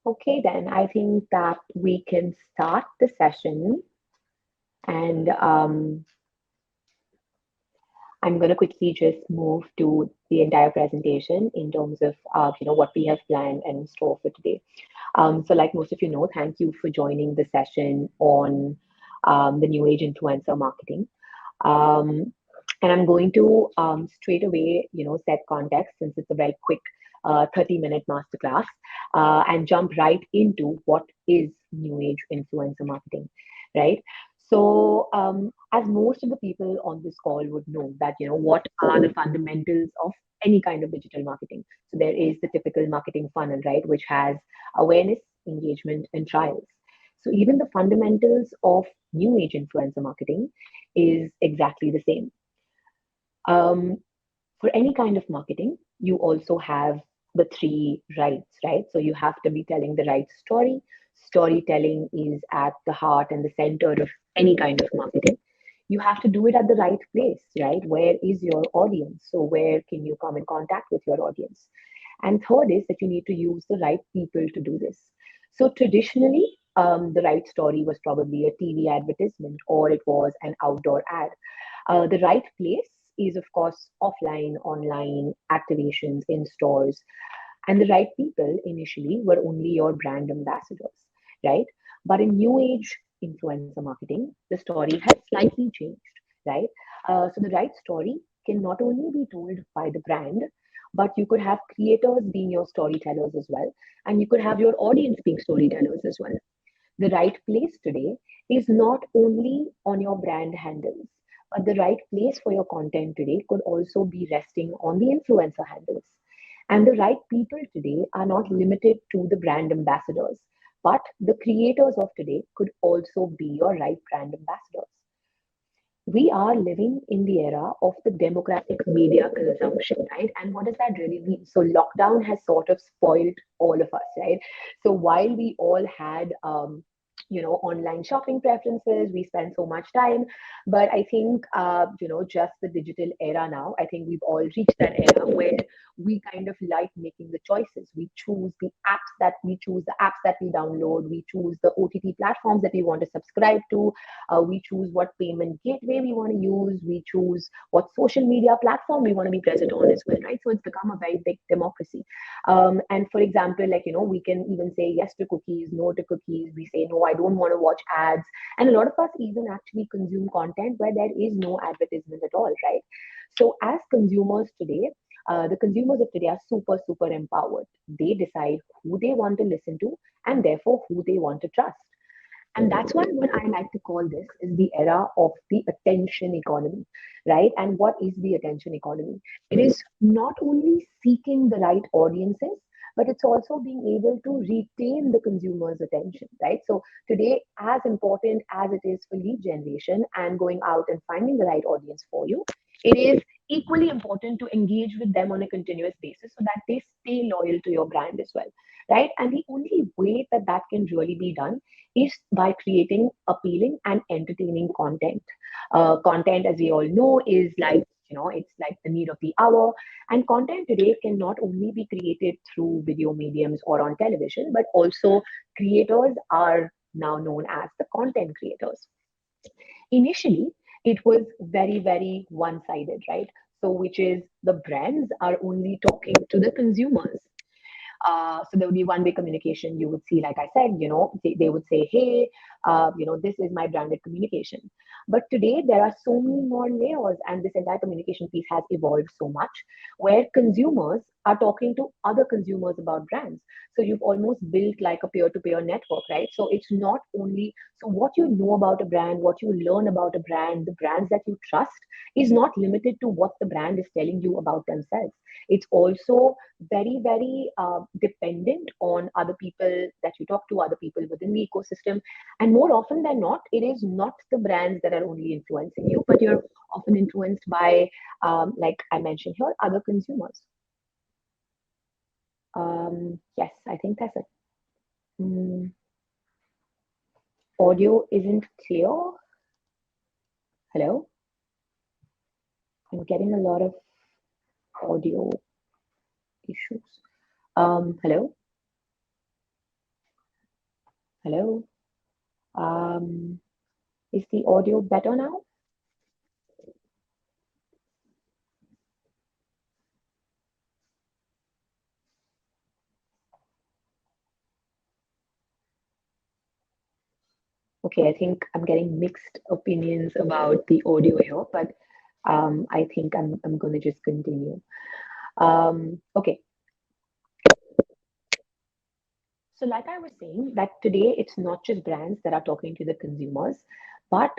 Okay, then I think that we can start the session, and I'm going to quickly just move to the entire presentation in terms of what we have planned and in store for today. So, like most of you know, thank you for joining the session on the New Age influencer marketing. Um, and I'm going to straight away, set context since it's a very quick 30-minute masterclass, and jump right into what is New Age influencer marketing, right? So, as most of the people on this call would know, that what are the fundamentals of any kind of digital marketing. So there is the typical marketing funnel, right, which has awareness, engagement, and trials. So even the fundamentals of New Age influencer marketing is exactly the same. Um, for any kind of marketing, you also have the three rights, right? So you have to be telling the right story. Storytelling is at the heart and the center of any kind of marketing. You have to do it at the right place, right? Where is your audience? So where can you come in contact with your audience? And third is that you need to use the right people to do this. So traditionally, the right story was probably a TV advertisement or it was an outdoor ad. The right place is, of course, offline, online activations in stores. And the right people initially were only your brand ambassadors, right? But in new age influencer marketing, the story has slightly changed, right? So the right story can not only be told by the brand, but you could have creators being your storytellers as well. And you could have your audience being storytellers as well. The right place today is not only on your brand handles, but the right place for your content today could also be resting on the influencer handles. And the right people today are not limited to the brand ambassadors, but the creators of today could also be your right brand ambassadors. We are living in the era of the democratic media consumption, right? And what does that really mean? So, lockdown has sort of spoiled all of us, right? So, while we all had, online shopping preferences, we spend so much time. But I think, just the digital era now, I think we've all reached that era where we kind of like making the choices. We choose the apps that we download, we choose the OTT platforms that we want to subscribe to, we choose what payment gateway we want to use. We choose what social media platform we want to be present on as well, right? So it's become a very big democracy. And for example, we can even say yes to cookies, no to cookies. We say, no, I don't want to watch ads. And a lot of us even actually consume content where there is no advertisement at all, right? So as consumers today, the consumers of today are super, super empowered. They decide who they want to listen to and therefore who they want to trust. And that's why what I like to call this is the era of the attention economy, right? And what is the attention economy? It is not only seeking the right audiences, but it's also being able to retain the consumer's attention, right? So today, as important as it is for lead generation and going out and finding the right audience for you, it is equally important to engage with them on a continuous basis so that they stay loyal to your brand as well, right? And the only way that that can really be done is by creating appealing and entertaining content. Content, as we all know, is like, it's like the need of the hour. And content today can not only be created through video mediums or on television, but also creators are now known as the content creators. Initially, it was very, very one sided, right? So, which is the brands are only talking to the consumers. So there would be one-way communication. You would see, like I said, they would say, "Hey, this is my branded communication." But today there are so many more layers, and this entire communication piece has evolved so much, where consumers are talking to other consumers about brands. So you've almost built like a peer-to-peer network, right? So it's not only so what you know about a brand, what you learn about a brand, the brands that you trust is not limited to what the brand is telling you about themselves. It's also very, very dependent on other people that you talk to, other people within the ecosystem. And more often than not, it is not the brands that are only influencing you, but you're often influenced by, like I mentioned here, other consumers. Yes, I think that's it. Mm, audio isn't clear. Hello? I'm getting a lot of audio issues. Hello? Hello. Um, is the audio better now? Okay, I think I'm getting mixed opinions about the audio here, but I think I'm going to just continue. Okay, so like I was saying, that today it's not just brands that are talking to the consumers, but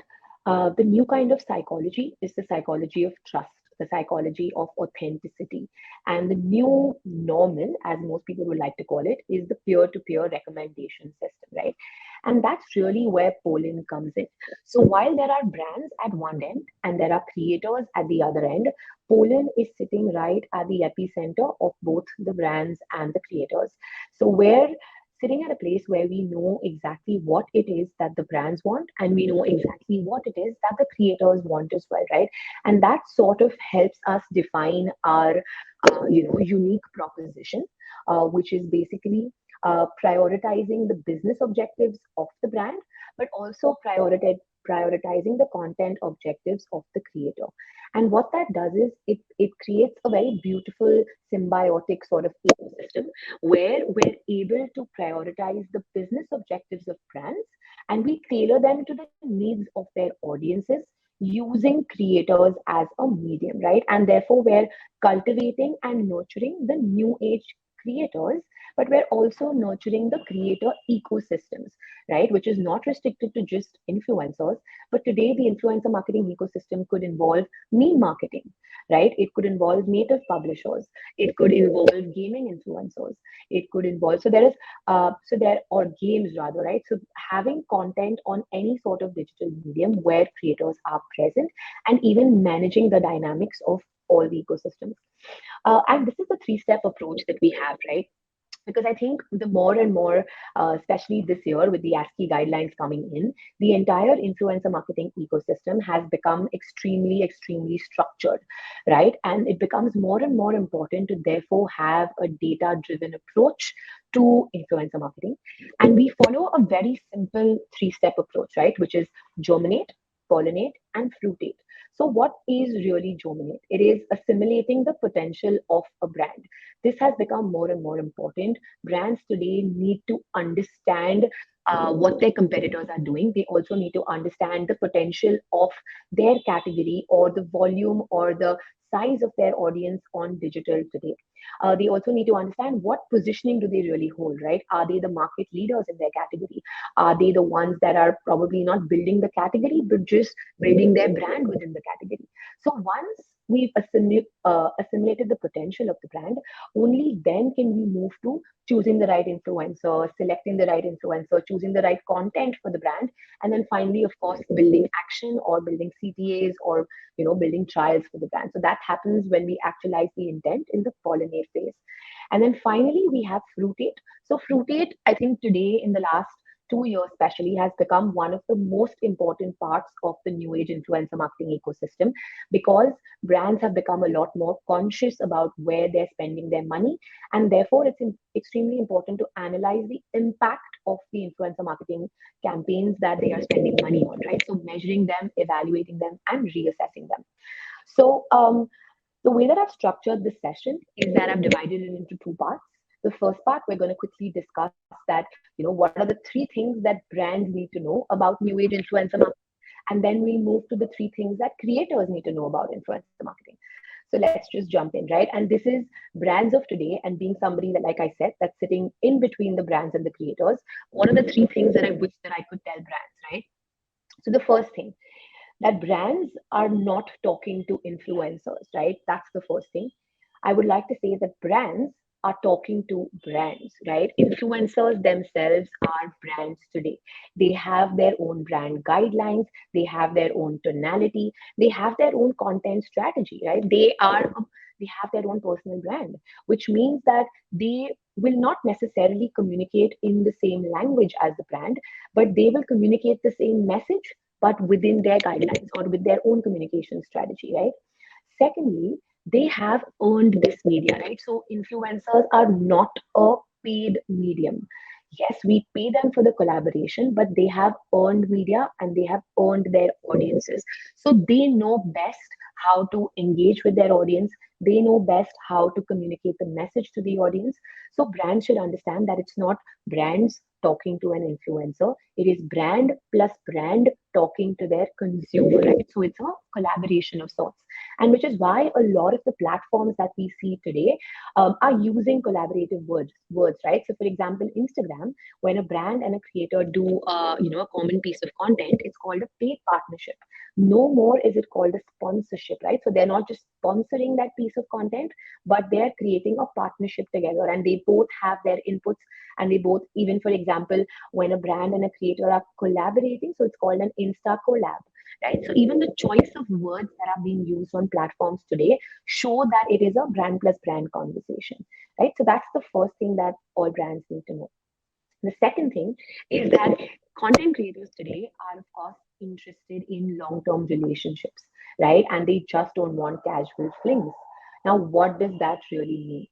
the new kind of psychology is the psychology of trust, the psychology of authenticity, and the new normal, as most people would like to call it, is the peer-to-peer recommendation system, right? And that's really where Poland comes in. So while there are brands at one end and there are creators at the other end, Poland is sitting right at the epicenter of both the brands and the creators. So where sitting at a place where we know exactly what it is that the brands want and we know exactly what it is that the creators want as well, right? And that sort of helps us define our unique proposition, which is basically prioritizing the business objectives of the brand, but also prioritizing the content objectives of the creator. And what that does is it creates a very beautiful symbiotic sort of ecosystem where we're able to prioritize the business objectives of brands and we tailor them to the needs of their audiences using creators as a medium, right? And therefore, we're cultivating and nurturing the new age creators, but we're also nurturing the creator ecosystems, right? Which is not restricted to just influencers, but today the influencer marketing ecosystem could involve meme marketing, right? It could involve native publishers, it could involve gaming influencers, it could involve so there or games rather, right? So having content on any sort of digital medium where creators are present and even managing the dynamics of all the ecosystems. And this is the three-step approach that we have, right? Because I think the more and more, especially this year with the ASCII guidelines coming in, the entire influencer marketing ecosystem has become extremely, extremely structured, right? And it becomes more and more important to therefore have a data driven approach to influencer marketing. And we follow a very simple three-step approach, right? Which is germinate, pollinate, and fruitate. So, what is really germinate? It is assimilating the potential of a brand. This has become more and more important. Brands today need to understand what their competitors are doing. They also need to understand the potential of their category or the volume or the size of their audience on digital today. They also need to understand what positioning do they really hold, right? Are they the market leaders in their category? Are they the ones that are probably not building the category, but just building their brand within the category? So once we've assimilated the potential of the brand, only then can we move to choosing the right influencer, selecting the right influencer, choosing the right content for the brand, and then finally, of course, building action or building CTAs or building trials for the brand. So that happens when we actualize the intent in the pollinate phase. And then finally, we have fruitate. So fruitate, I think today in the last 2 years especially has become one of the most important parts of the new age influencer marketing ecosystem because brands have become a lot more conscious about where they're spending their money, and therefore it's extremely important to analyze the impact of the influencer marketing campaigns that they are spending money on, right? So measuring them, evaluating them, and reassessing them. So the way that I've structured this session is that I've divided it into two parts. The first part, we're going to quickly discuss that, what are the three things that brands need to know about new age influencer marketing, and then we'll move to the three things that creators need to know about influencer marketing. So let's just jump in, right? And this is brands of today, and being somebody that, like I said, that's sitting in between the brands and the creators. What are the three things that I wish that I could tell brands, right? So the first thing, that brands are not talking to influencers, right? That's the first thing. I would like to say that brands are talking to brands, right? Influencers themselves are brands today. They have their own brand guidelines, they have their own tonality, they have their own content strategy, right? They have their own personal brand, which means that they will not necessarily communicate in the same language as the brand, but they will communicate the same message but within their guidelines or with their own communication strategy, right? Secondly, they have earned this media, right? So influencers are not a paid medium. Yes, we pay them for the collaboration, but they have earned media and they have earned their audiences. So they know best how to engage with their audience. They know best how to communicate the message to the audience. So brands should understand that it's not brands talking to an influencer. It is brand plus brand talking to their consumer, right? So it's a collaboration of sorts. And which is why a lot of the platforms that we see today are using collaborative words, right? So, for example, Instagram, when a brand and a creator do, a common piece of content, it's called a paid partnership. No more is it called a sponsorship, right? So they're not just sponsoring that piece of content, but they're creating a partnership together, and they both have their inputs, and they both, even for example, when a brand and a creator are collaborating, so it's called an Insta collab. Right. So even the choice of words that are being used on platforms today show that it is a brand plus brand conversation, right? So that's the first thing that all brands need to know. The second thing is that content creators today are, of course, interested in long term relationships, right? And they just don't want casual flings. Now, what does that really mean?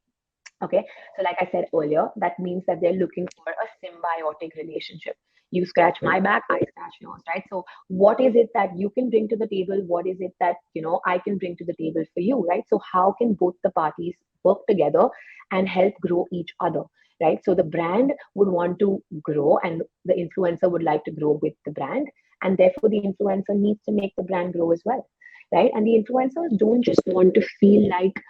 Okay, so like I said earlier, that means that they're looking for a symbiotic relationship. You scratch my back, I scratch yours, right? So what is it that you can bring to the table? What is it that I can bring to the table for you, right? So how can both the parties work together and help grow each other, right? So the brand would want to grow, and the influencer would like to grow with the brand, and therefore the influencer needs to make the brand grow as well, right? And the influencers don't just want to feel like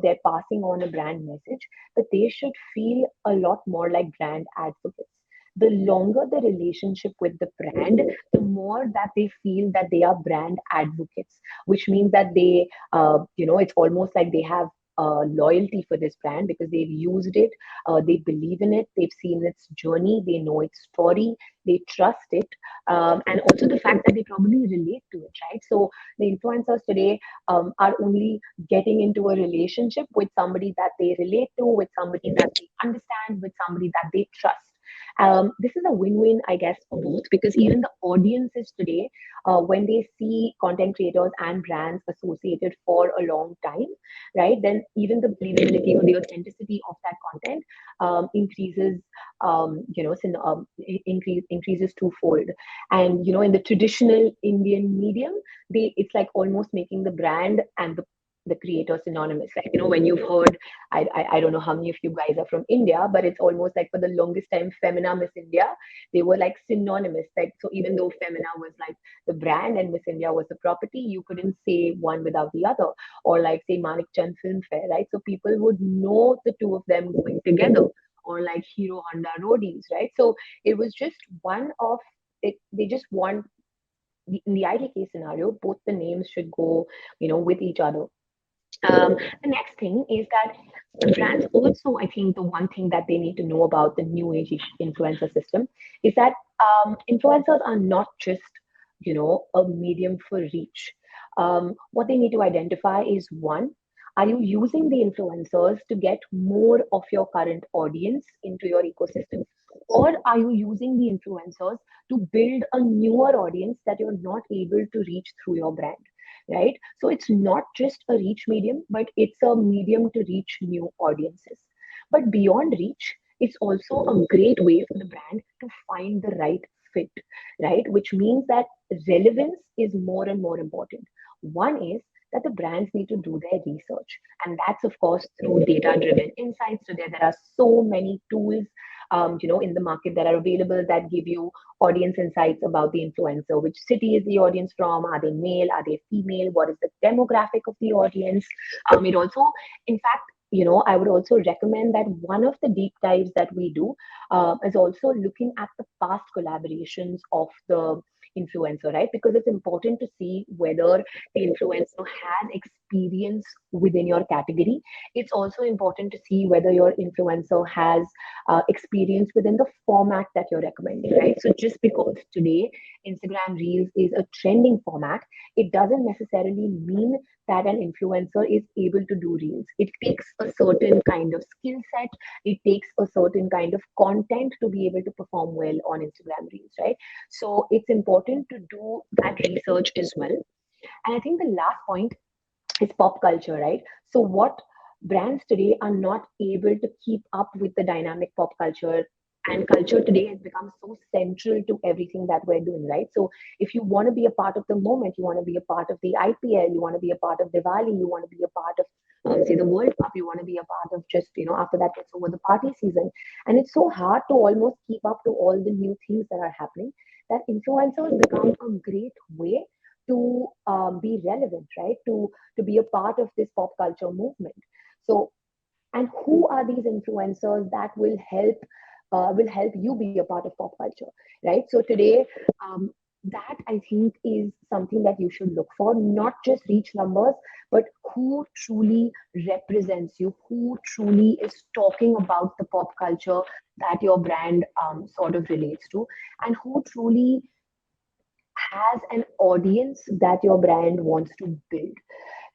they're passing on a brand message, but they should feel a lot more like brand advocates. The longer the relationship with the brand, the more that they feel that they are brand advocates, which means that it's almost like they have loyalty for this brand because they've used it, they believe in it, they've seen its journey, they know its story, they trust it, and also the fact that they probably relate to it, right? So the influencers today are only getting into a relationship with somebody that they relate to, with somebody that they understand, with somebody that they trust. This is a win-win, I guess, for both, because even the audiences today, when they see content creators and brands associated for a long time, right, then even the believability or the authenticity of that content increases, increases twofold. And in the traditional Indian medium, it's like almost making the brand and the creator synonymous. Like, when you've heard, I don't know how many of you guys are from India, but it's almost like for the longest time, Femina Miss India, they were like synonymous. Like, so even though Femina was like the brand and Miss India was the property, you couldn't say one without the other. Or like say Manik Chand Film Fair, right? So people would know the two of them going together. Or like Hero Honda Roadies, right? So it was just one of it. They just want, in the ideal case scenario, both the names should go, with each other. The next thing is that the brands also, I think, the one thing that they need to know about the new age influencer system is that influencers are not just, a medium for reach. What they need to identify is one, are you using the influencers to get more of your current audience into your ecosystem? Or are you using the influencers to build a newer audience that you're not able to reach through your brand? Right? So it's not just a reach medium, but it's a medium to reach new audiences. But beyond reach, it's also a great way for the brand to find the right fit, right? Which means that relevance is more and more important. One is that the brands need to do their research, and that's of course through data-driven insights. So there are so many tools, in the market that are available that give you audience insights about the influencer. Which city is the audience from? Are they male? Are they female? What is the demographic of the audience? It also, in fact, I would also recommend that one of the deep dives that we do is also looking at the past collaborations of the influencer, right? Because it's important to see whether the influencer has experience within your category. It's also important to see whether your influencer has experience within the format that you're recommending, right? So just because today Instagram Reels is a trending format, it doesn't necessarily mean that an influencer is able to do Reels. It takes a certain kind of skill set, it takes a certain kind of content to be able to perform well on Instagram Reels, right? So it's important to do that research as well. And I think the last point is pop culture, right? So what brands today are not able to keep up with the dynamic pop culture And culture today has become so central to everything that we're doing, right? So if you want to be a part of the moment, you want to be a part of the IPL, you want to be a part of Diwali, you want to be a part of say the World Cup, you want to be a part of just, after that gets over the party season. And it's so hard to almost keep up to all the new things that are happening, that influencers become a great way to be relevant, right? To be a part of this pop culture movement. So, and who are these influencers that will help you be a part of pop culture, right? So today, um, that I think is something that you should look for, not just reach numbers, but who truly represents you, who truly is talking about the pop culture that your brand sort of relates to, and who truly has an audience that your brand wants to build,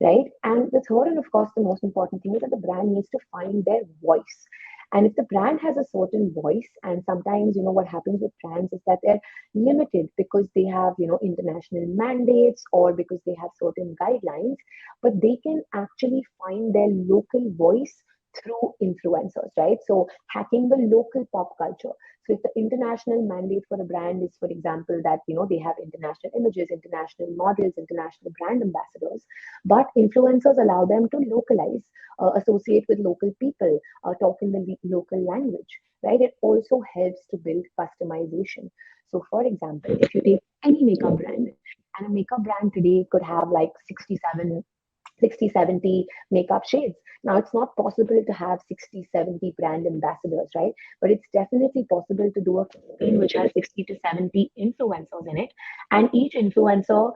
right? And the third, and of course, the most important thing is that the brand needs to find their voice. And if the brand has a certain voice, and sometimes, what happens with brands is that they're limited because they have, international mandates or because they have certain guidelines, but they can actually find their local voice through influencers, right? So hacking the local pop culture. So if the international mandate for a brand is, for example, that they have international images, international models, international brand ambassadors, but influencers allow them to localize, associate with local people, talk in the local language, right? It also helps to build customization. So, for example, if you take any makeup brand, and a makeup brand today could have like 60, 70 makeup shades. Now, it's not possible to have 60, 70 brand ambassadors, right? But it's definitely possible to do a campaign which has 60 to 70 influencers in it. And each influencer,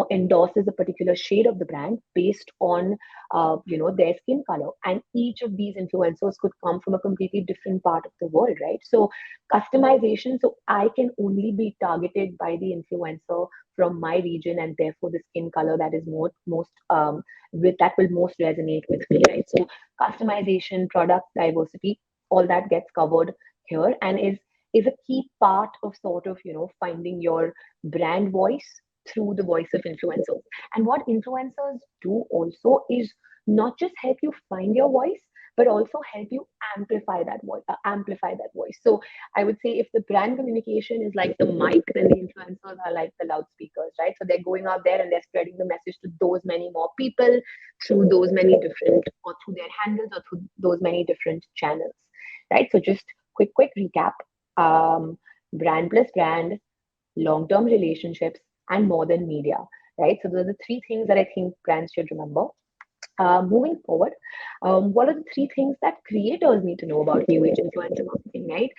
endorses a particular shade of the brand based on, their skin color. And each of these influencers could come from a completely different part of the world, right? So, customization, so I can only be targeted by the influencer from my region, and therefore the skin color that is most with that will most resonate with me, right? So customization, product diversity, all that gets covered here, and is a key part of sort of finding your brand voice through the voice of influencers. And what influencers do also is not just help you find your voice, but also help you amplify that voice. So I would say if the brand communication is like the mic, then the influencers are like the loudspeakers, right? So they're going out there and they're spreading the message to those many more people through those many different, or through their handles, or through those many different channels, right? So just quick recap. Brand plus brand, long-term relationships, and more than media, right? So those are the three things that I think brands should remember. Moving forward, what are the three things that creators need to know about new age influencer marketing, right?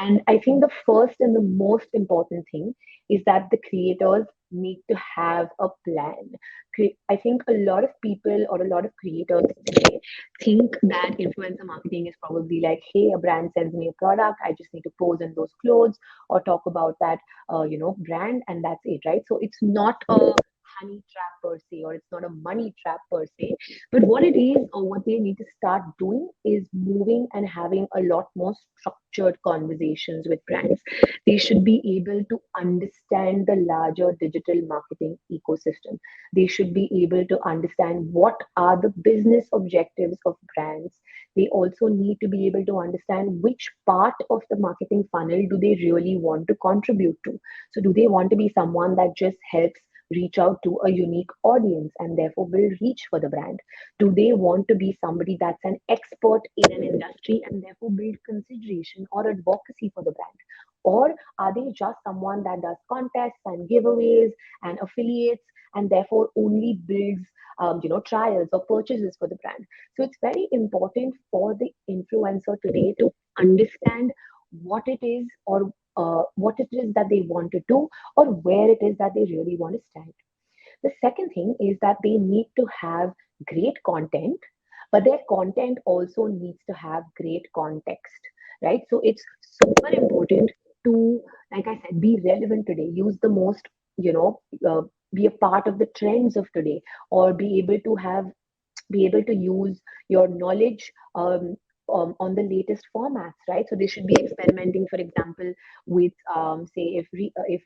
And I think the first and the most important thing is that the creators need to have a plan. I think a lot of people or a lot of creators today think that influencer marketing is probably like, hey, a brand sends me a product, I just need to pose in those clothes or talk about that, brand, and that's it, right? So it's not a honey trap per se, or it's not a money trap per se, but what it is, or what they need to start doing, is moving and having a lot more structured conversations with brands. They should be able to understand the larger digital marketing ecosystem. They should be able to understand what are the business objectives of brands. They also need to be able to understand which part of the marketing funnel do they really want to contribute to. So, do they want to be someone that just helps reach out to a unique audience and therefore build reach for the brand? Do they want to be somebody that's an expert in an industry and therefore build consideration or advocacy for the brand? Or are they just someone that does contests and giveaways and affiliates and therefore only builds trials or purchases for the brand? So it's very important for the influencer today to understand what it is, or what it is that they want to do, or where it is that they really want to stand. The second thing is that they need to have great content, but their content also needs to have great context, right? So it's super important to, like I said, be relevant today, use the most, you know, uh, be a part of the trends of today, or be able to use your knowledge on the latest formats, right? So they should be experimenting, for example, with say if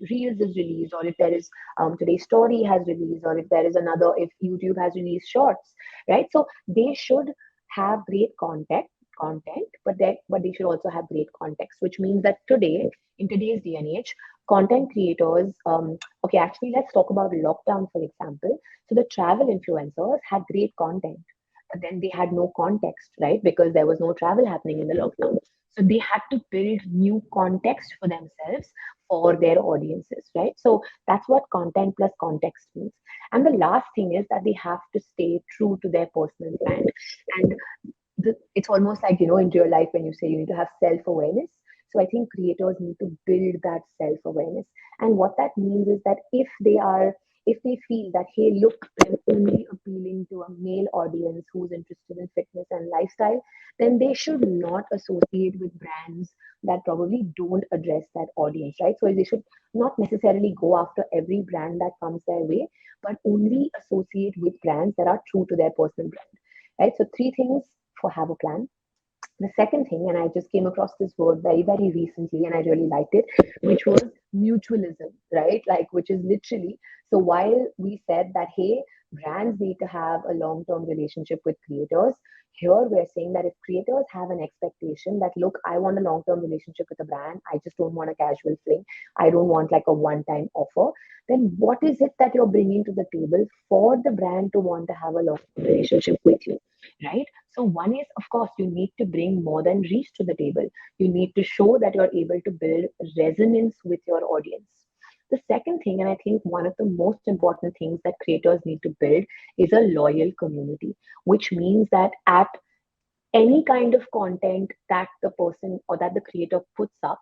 Reels is released, or if there is today's Story has released, or if there is another, if YouTube has released Shorts, right? So they should have great content, content, but they should also have great context, which means that today, in today's day and age, content creators, okay, actually, let's talk about lockdown, for example. So the travel influencers had great content, but then they had no context, right? Because there was no travel happening in the lockdown. So they had to build new context for themselves for their audiences, right? So that's what content plus context means. And the last thing is that they have to stay true to their personal brand. And it's almost like, in real life when you say you need to have self-awareness. So I think creators need to build that self-awareness. And what that means is that if they feel that, hey, look, I'm only appealing to a male audience who's interested in fitness and lifestyle, then they should not associate with brands that probably don't address that audience, right? So they should not necessarily go after every brand that comes their way, but only associate with brands that are true to their personal brand, right? So three things for have a plan. The second thing, and I just came across this word very, very recently, and I really liked it, which was mutualism, right? Like, which is literally, so while we said that, hey, brands need to have a long term relationship with creators, here we're saying that if creators have an expectation that, look, I want a long term relationship with a brand, I just don't want a casual fling, I don't want like a one time offer, then what is it that you're bringing to the table for the brand to want to have a long term relationship with you, right? So, one is, of course, you need to bring more than reach to the table. You need to show that you're able to build resonance with your audience. The second thing, and I think one of the most important things that creators need to build, is a loyal community, which means that at any kind of content that the person or that the creator puts up,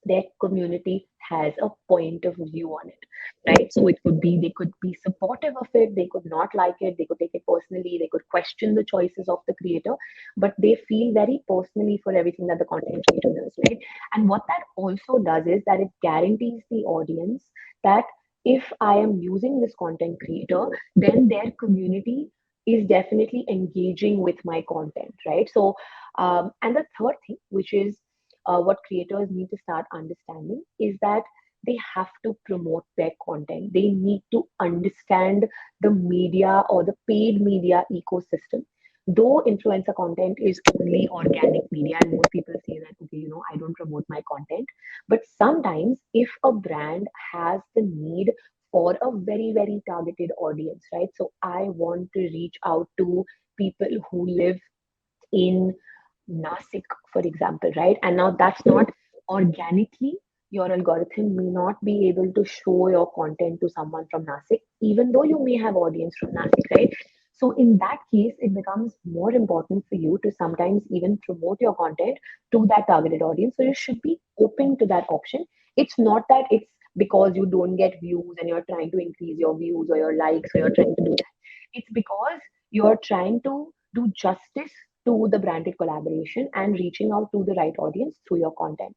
their community has a point of view on it, right? So it could be, they could be supportive of it, they could not like it, they could take it personally, they could question the choices of the creator, but they feel very personally for everything that the content creator does, right? And what that also does is that it guarantees the audience that if I am using this content creator, then their community is definitely engaging with my content, right? So, and the third thing, which is what creators need to start understanding, is that they have to promote their content. They need to understand the media or the paid media ecosystem. Though influencer content is only organic media, and most people say that, okay, I don't promote my content. But sometimes, if a brand has the need for a very, very targeted audience, right? So I want to reach out to people who live in Nasik, for example, right? And now that's not organically, your algorithm may not be able to show your content to someone from Nasik, even though you may have audience from Nasik, right? So in that case, it becomes more important for you to sometimes even promote your content to that targeted audience. So you should be open to that option. It's not that it's because you don't get views and you're trying to increase your views or your likes, or you're trying to do that. It's because you're trying to do justice to the branded collaboration and reaching out to the right audience through your content.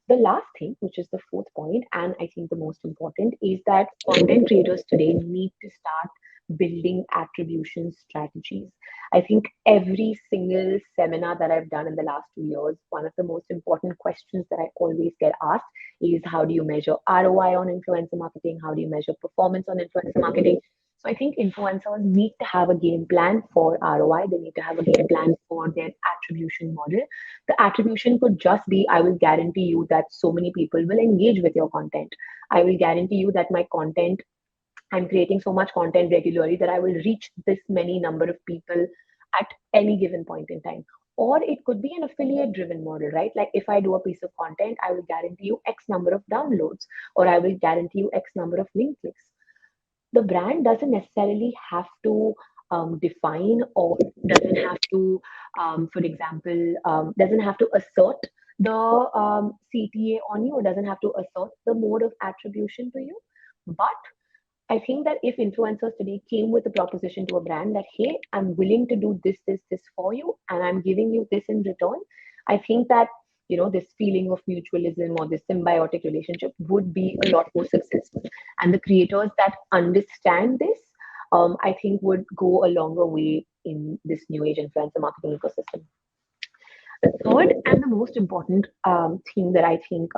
The last thing, which is the fourth point, and I think the most important, is that content creators today need to start building attribution strategies. I think every single seminar that I've done in the last 2 years, one of the most important questions that I always get asked is, how do you measure ROI on influencer marketing? How do you measure performance on influencer marketing? So I think influencers need to have a game plan for ROI. They need to have a game plan for their attribution model. The attribution could just be, I will guarantee you that so many people will engage with your content. I will guarantee you that my content, I'm creating so much content regularly that I will reach this many number of people at any given point in time. Or it could be an affiliate driven model, right? Like if I do a piece of content, I will guarantee you X number of downloads, or I will guarantee you X number of link clicks. The brand doesn't necessarily have to define, or doesn't have to, for example, doesn't have to assert the CTA on you, or doesn't have to assert the mode of attribution to you. But I think that if influencers today came with a proposition to a brand that, hey, I'm willing to do this, this for you, and I'm giving you this in return, I think that, this feeling of mutualism or this symbiotic relationship would be a lot more successful. And the creators that understand this, I think would go a longer way in this new age influencer marketing ecosystem. The third and the most important thing that I think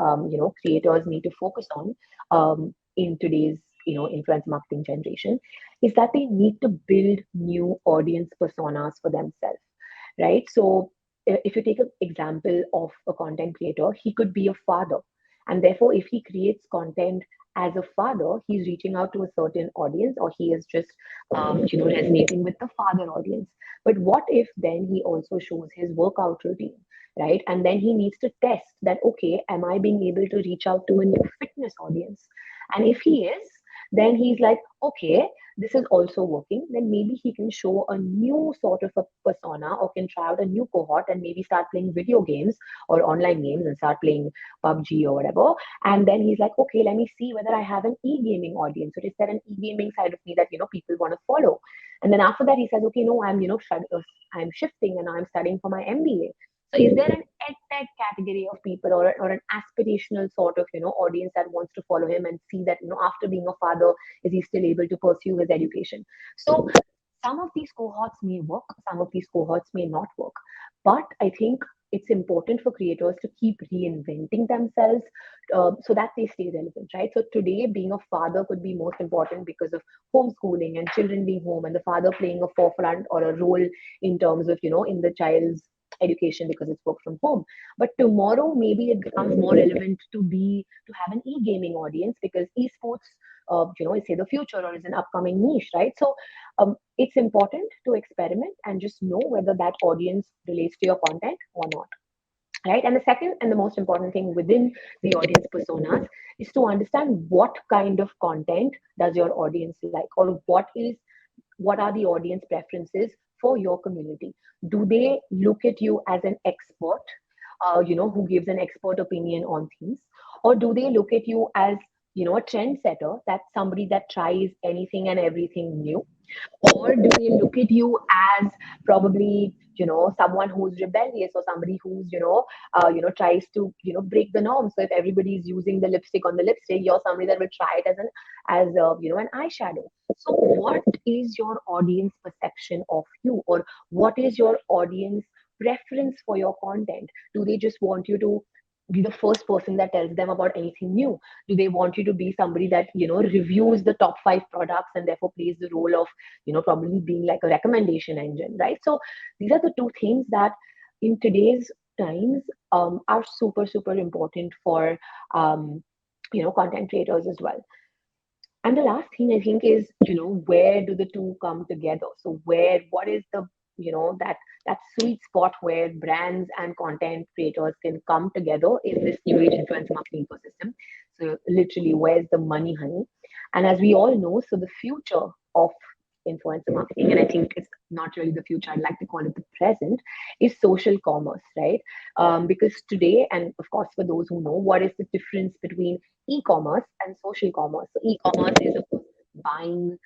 creators need to focus on in today's influencer marketing generation is that they need to build new audience personas for themselves, right? So if you take an example of a content creator, he could be a father. And therefore, if he creates content as a father, he's reaching out to a certain audience, or he is just, resonating with the father audience. But what if then he also shows his workout routine, right? And then he needs to test that, okay, am I being able to reach out to a new fitness audience? And if he is, then he's like, okay, this is also working, then maybe he can show a new sort of a persona, or can try out a new cohort and maybe start playing video games or online games and start playing PUBG or whatever. And then he's like, okay, let me see whether I have an e-gaming audience. So is there an e-gaming side of me that, people want to follow? And then after that, he says, okay, no, I'm shifting and I'm studying for my MBA. So is there an ed category of people, or an aspirational sort of, audience that wants to follow him and see that, after being a father, is he still able to pursue his education? So some of these cohorts may work, some of these cohorts may not work. But I think it's important for creators to keep reinventing themselves, so that they stay relevant, right? So today, being a father could be most important because of homeschooling and children being home, and the father playing a forefront or a role in terms of, in the child's education because it's work from home. But tomorrow, maybe it becomes more relevant to have an e-gaming audience, because esports, is say the future, or is an upcoming niche, right? So it's important to experiment and just know whether that audience relates to your content or not, right? And the second and the most important thing within the audience personas is to understand what kind of content does your audience like, or what are the audience preferences for your community. Do they look at you as an expert, who gives an expert opinion on things, or do they look at you as, a trendsetter, that's somebody that tries anything and everything new? Or do they look at you as probably, someone who's rebellious, or somebody who's, tries to, break the norm? So if everybody is using the lipstick on the lipstick, you're somebody that will try it as an eyeshadow. So what is your audience perception of you, or what is your audience preference for your content? Do they just want you to be the first person that tells them about anything new? Do they want you to be somebody that, reviews the top 5 products and therefore plays the role of, probably being like a recommendation engine, right? So these are the two things that in today's times, are super super important for, um, content creators as well. And the last thing I think is, where do the two come together? So what is the, that sweet spot where brands and content creators can come together in this new age influencer marketing ecosystem? So literally, where's the money, honey? And as we all know, so the future of influencer marketing, and I think it's not really the future, I'd like to call it the present, is social commerce, right? Because today, and of course, for those who know, what is the difference between e-commerce and social commerce? So e-commerce is, of course, buying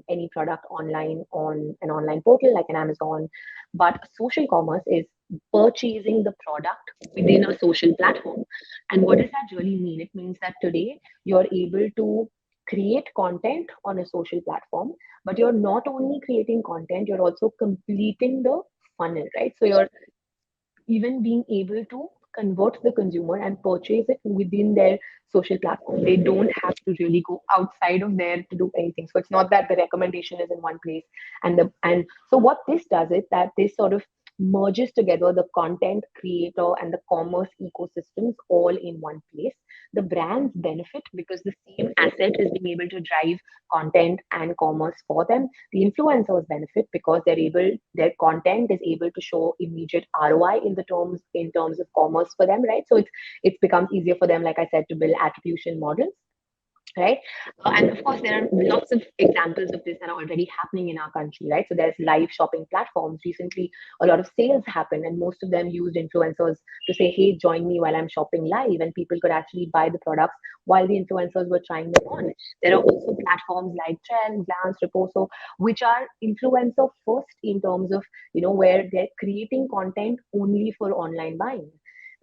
any product online on an online portal like an Amazon, but social commerce is purchasing the product within a social platform. And what does that really mean? It means that today you're able to create content on a social platform, but you're not only creating content, you're also completing the funnel, right? So you're even being able to convert the consumer and purchase it within their social platform. They don't have to really go outside of there to do anything. So it's not that the recommendation is in one place, and so what this does is that this sort of merges together the content creator and the commerce ecosystems all in one place. The brands benefit because the same asset is being able to drive content and commerce for them. The influencers benefit because their content is able to show immediate ROI in terms of commerce for them, right? So it's becomes easier for them, like I said, to build attribution models, right? And of course, there are lots of examples of this that are already happening in our country, right? So there's live shopping platforms. Recently, a lot of sales happen, and most of them used influencers to say, "Hey, join me while I'm shopping live," and people could actually buy the products while the influencers were trying them on. There are also platforms like Trend, Glance, Reposo, which are influencer first in terms of, where they're creating content only for online buying,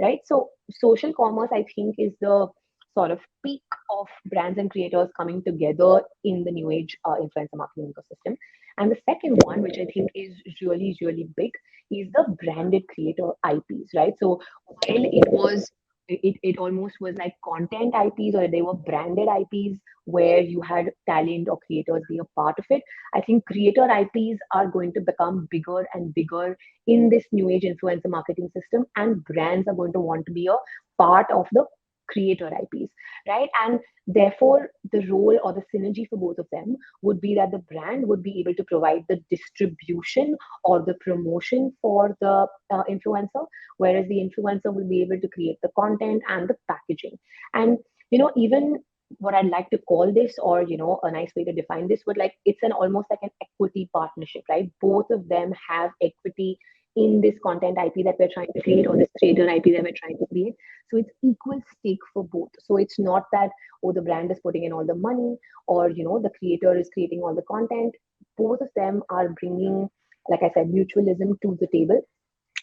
right? So social commerce, I think, is the sort of peak of brands and creators coming together in the new age influencer marketing ecosystem. And the second one, which I think is really, really big, is the branded creator IPs, right? So while it was it almost was like content IPs, or they were branded IPs where you had talent or creators be a part of it. I think creator IPs are going to become bigger and bigger in this new age influencer marketing system, and brands are going to want to be a part of the creator IPs, right? And therefore, the role or the synergy for both of them would be that the brand would be able to provide the distribution or the promotion for the influencer, whereas the influencer will be able to create the content and the packaging. And even what I'd like to call this, or a nice way to define this, would like it's an almost like an equity partnership, right? Both of them have equity in this content IP that we're trying to create, or this creator IP that we're trying to create. So it's equal stake for both. So it's not that, oh, the brand is putting in all the money, or the creator is creating all the content. Both of them are bringing, like I said, mutualism to the table,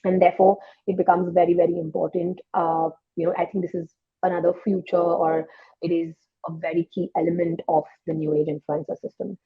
and therefore it becomes very, very important. I think this is another future, or it is a very key element of the new age influencer system.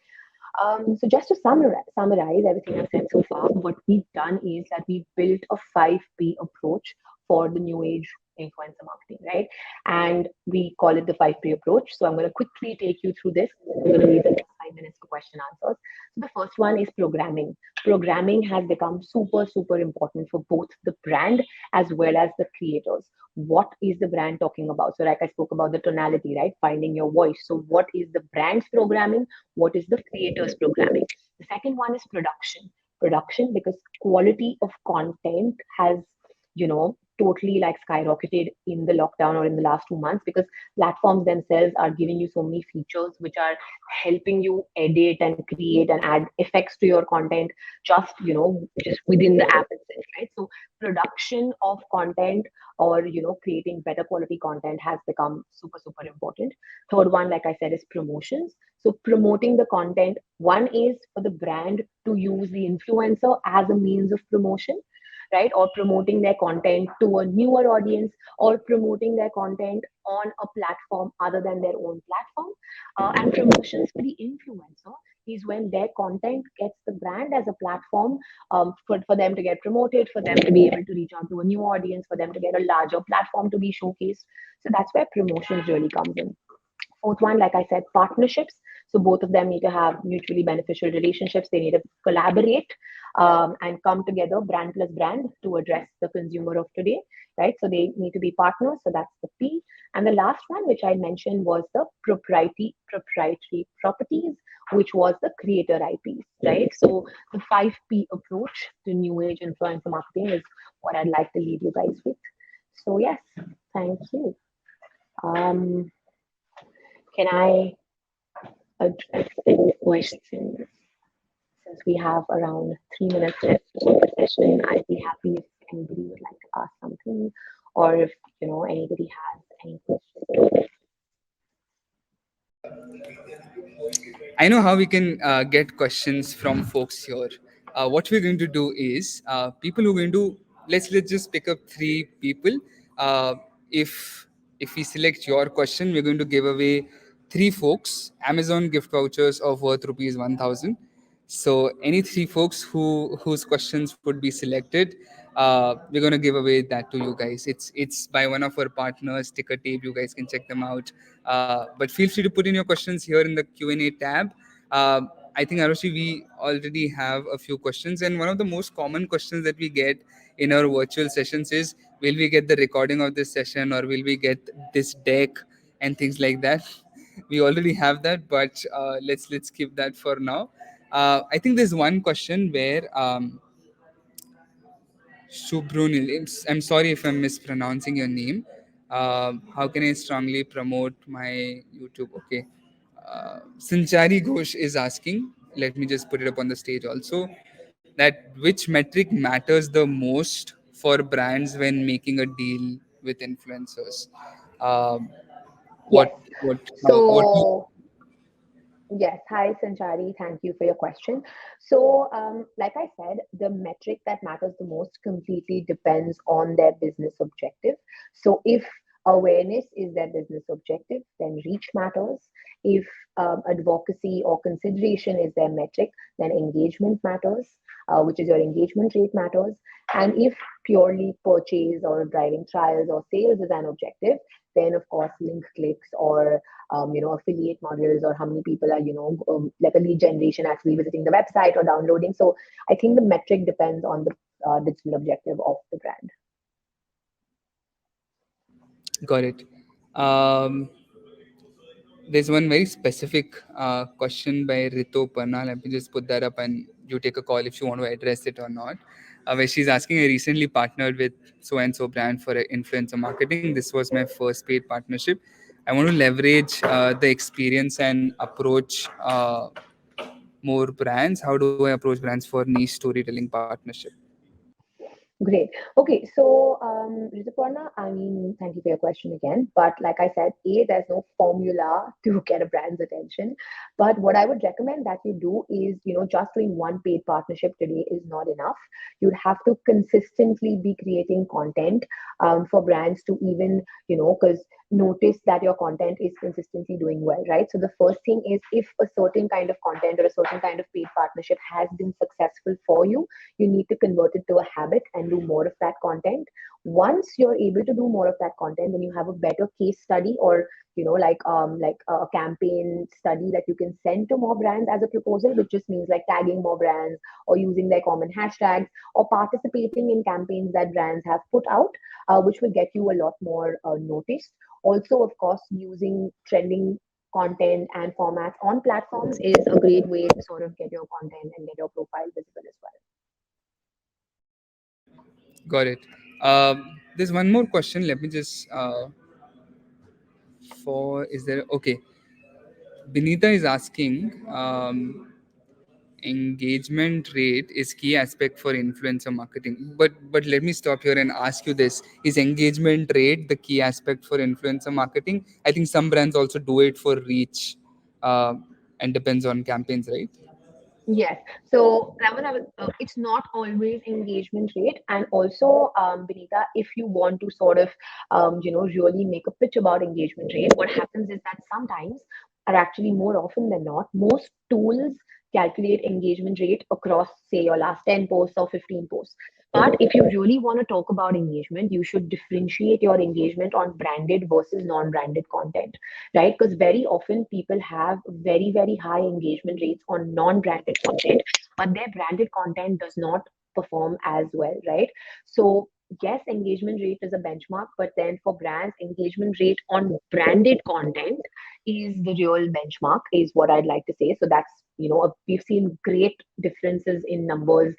So just to summarize everything I've said so far, what we've done is that we built a 5P approach for the new age influencer marketing, right? And we call it the 5P approach. So I'm going to quickly take you through this. I'm going to leave the next 5 minutes for question answers. So the first one is programming. Programming has become super, super important for both the brand as well as the creators. What is the brand talking about? So like I spoke about the tonality, right? Finding your voice. So what is the brand's programming? What is the creator's programming? The second one is production. Production, because quality of content has, totally like skyrocketed in the lockdown or in the last 2 months, because platforms themselves are giving you so many features which are helping you edit and create and add effects to your content, just within the app itself, right? So production of content, or creating better quality content, has become super, super important. Third one, like I said, is promotions. So promoting the content, one is for the brand to use the influencer as a means of promotion, right? Or promoting their content to a newer audience, or promoting their content on a platform other than their own platform. And promotions for the influencer is when their content gets the brand as a platform, for them to get promoted, for them to be able to reach out to a new audience, for them to get a larger platform to be showcased. So that's where promotions really comes in. Fourth one, like I said, partnerships. So both of them need to have mutually beneficial relationships. They need to collaborate, and come together, brand plus brand, to address the consumer of today, right? So they need to be partners. So that's the P. And the last one, which I mentioned, was the proprietary properties, which was the creator IPs, right? So the 5P approach to new age influencer marketing is what I'd like to leave you guys with. So yes, thank you. Um, can I address any questions? Since we have around 3 minutes left of the session, I'd be happy if anybody would like to ask something, or if anybody has any questions. I know how we can get questions from folks here. What we're going to do is people who are going to let's just pick up three people. Uh, if we select your question, we're going to give away three folks Amazon gift vouchers of worth rupees 1,000. So any three folks whose questions would be selected, we're gonna give away that to you guys. It's by one of our partners, Ticker Tape. You guys can check them out. But feel free to put in your questions here in the Q&A tab. Uh, I think Aarushi, we already have a few questions, and one of the most common questions that we get in our virtual sessions is, will we get the recording of this session, or will we get this deck and things like that? We already have that, but let's keep that for now. I think there's one question where Subrunil, I'm sorry if I'm mispronouncing your name. How can I strongly promote my YouTube? Okay. Sanchari Ghosh is asking, let me just put it up on the stage also, that which metric matters the most for brands when making a deal with influencers? Um, Yes. what? So yes, hi Sanchari, thank you for your question. So, like I said, the metric that matters the most completely depends on their business objective. So, if awareness is their business objective, then reach matters. If advocacy or consideration is their metric, then engagement matters, which is your engagement rate matters. And if purely purchase or driving trials or sales is an objective, then of course link clicks or affiliate models, or how many people are like a lead generation actually visiting the website or downloading. So I think the metric depends on the digital objective of the brand. Got it. Um, there's one very specific question by Rito Parna. Let me just put that up and you take a call if you want to address it or not. Where she's asking, I recently partnered with so and so brand for influencer marketing. This was my first paid partnership. I want to leverage the experience and approach more brands. How do I approach brands for niche storytelling partnership? Great. Okay, so Rituparna, I mean, thank you for your question again. But like I said, there's no formula to get a brand's attention. But what I would recommend that you do is, just doing one paid partnership today is not enough. You'd have to consistently be creating content for brands to even, because notice that your content is consistently doing well, right? So the first thing is, if a certain kind of content or a certain kind of paid partnership has been successful for you, you need to convert it to a habit and do more of that content. Once you're able to do more of that content, then you have a better case study, or like a campaign study that you can send to more brands as a proposal, which just means like tagging more brands or using their common hashtags or participating in campaigns that brands have put out, which will get you a lot more noticed. Also, of course, using trending content and formats on platforms is a great way to sort of get your content and get your profile visible as well. Got it. There's one more question. Let me just for is there okay? Benita is asking, engagement rate is key aspect for influencer marketing. But let me stop here and ask you this: is engagement rate the key aspect for influencer marketing? I think some brands also do it for reach, uh, and depends on campaigns, right? Yes. So it's not always engagement rate, and also, Benita, if you want to sort of, really make a pitch about engagement rate, what happens is that sometimes, or actually more often than not, most tools calculate engagement rate across, say, your last 10 posts or 15 posts. But if you really want to talk about engagement, you should differentiate your engagement on branded versus non-branded content, right? Because very often people have very, very high engagement rates on non-branded content, but their branded content does not perform as well, right? So yes, engagement rate is a benchmark, but then for brands, engagement rate on branded content is the real benchmark, is what I'd like to say. So that's, we've seen great differences in numbers.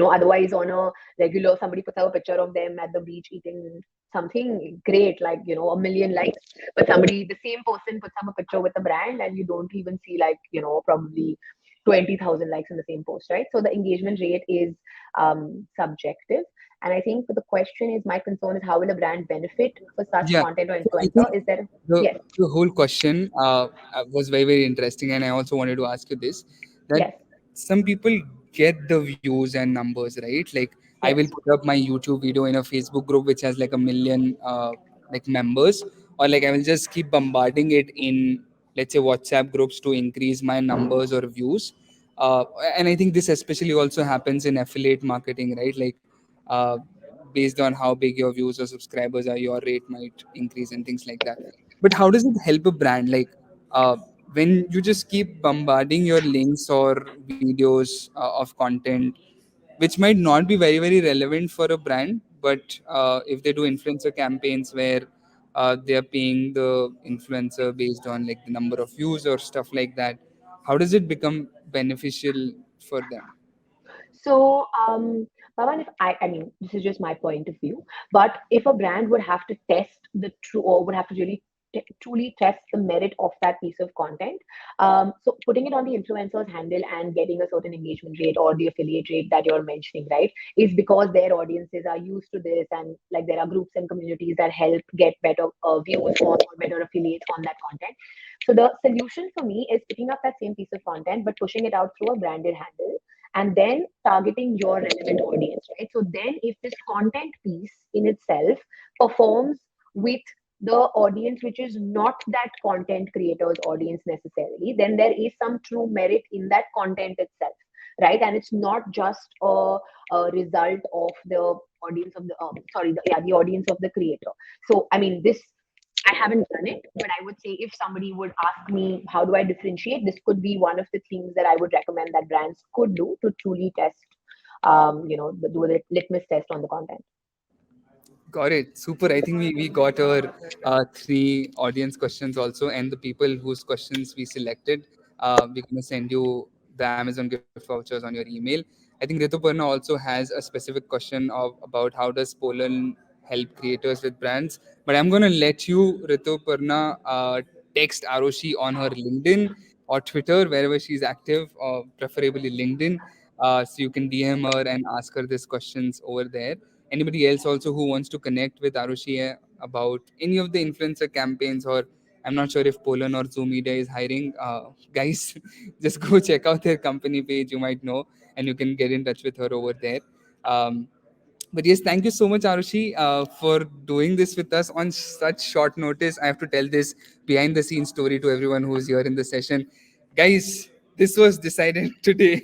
Otherwise on a regular, somebody puts out a picture of them at the beach eating something great, like, a million likes. But the same person puts up a picture with a brand and you don't even see, like, probably 20,000 likes in the same post, right? So the engagement rate is subjective. And I think the question is, my concern is, how will a brand benefit for such Yeah. content or So I think influencer? Is there, the yes, the whole question was very very interesting, and I also wanted to ask you this: that yes, some people get the views and numbers, right? Like I will yes. put up my YouTube video in a Facebook group which has like a million like members, or like I will just keep bombarding it in, let's say, WhatsApp groups to increase my numbers or views. Uh, and I think this especially also happens in affiliate marketing, right? Like uh, based on how big your views or subscribers are, your rate might increase and things like that. But how does it help a brand? Like when you just keep bombarding your links or videos of content, which might not be very very relevant for a brand, but if they do influencer campaigns where they are paying the influencer based on like the number of views or stuff like that, how does it become beneficial for them? So, Pawan, if I mean, this is just my point of view, but if a brand would have to test the true, or would have to really truly test the merit of that piece of content, so putting it on the influencer's handle and getting a certain engagement rate or the affiliate rate that you're mentioning, right, is because their audiences are used to this, and like there are groups and communities that help get better views or better affiliates on that content. So the solution for me is picking up that same piece of content but pushing it out through a branded handle, and then targeting your relevant audience, right? So then if this content piece in itself performs with the audience which is not that content creator's audience necessarily, then there is some true merit in that content itself, right? And it's not just a result of the audience of the sorry, the audience of the creator. So I mean, this, I haven't done it, but I would say if somebody would ask me how do I differentiate, this could be one of the things that I would recommend that brands could do to truly test, do a litmus test on the content. Got it. Super. I think we got our three audience questions also, and the people whose questions we selected, we're going to send you the Amazon gift vouchers on your email. I think Rituparna also has a specific question of about how does Poland help creators with brands. But I'm going to let you, Rituparna, text Arushi on her LinkedIn or Twitter, wherever she's active, or preferably LinkedIn. So you can DM her and ask her these questions over there. Anybody else also who wants to connect with Arushi about any of the influencer campaigns, or I'm not sure if Poland or Zoom Media is hiring, guys, just go check out their company page. You might know, and you can get in touch with her over there. Um, but yes, thank you so much, Arushi, for doing this with us on such short notice. I have to tell this behind the scenes story to everyone who's here in the session. Guys, this was decided today.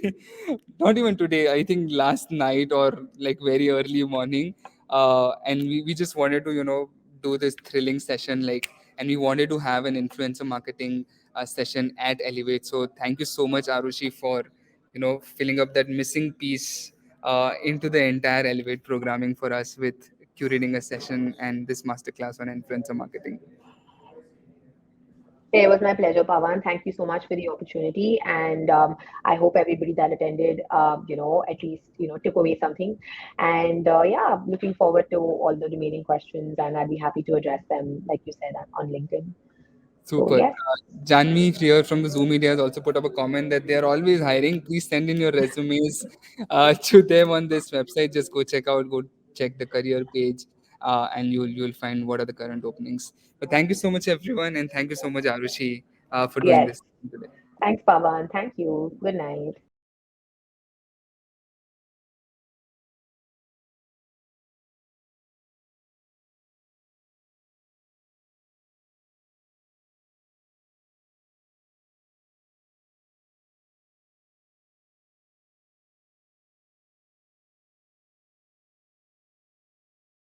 Not even today, I think last night or like very early morning. And we just wanted to, do this thrilling session, like, and we wanted to have an influencer marketing session at Elevate. So thank you so much, Arushi, for, filling up that missing piece into the entire Elevate programming for us with curating a session and this masterclass on influencer marketing. It was my pleasure, Pawan. Thank you so much for the opportunity, and I hope everybody that attended, at least took away something. And yeah, looking forward to all the remaining questions, and I'd be happy to address them, like you said, on LinkedIn. So Super. yes, Janvi here from the Zoom Media has also put up a comment that they are always hiring. Please send in your resumes to them on this website. Just go check the career page, and you'll find what are the current openings. But thank you so much, everyone, and thank you so much, Arushi, for doing yes. this today. Thanks, Pawan. Thank you. Good night.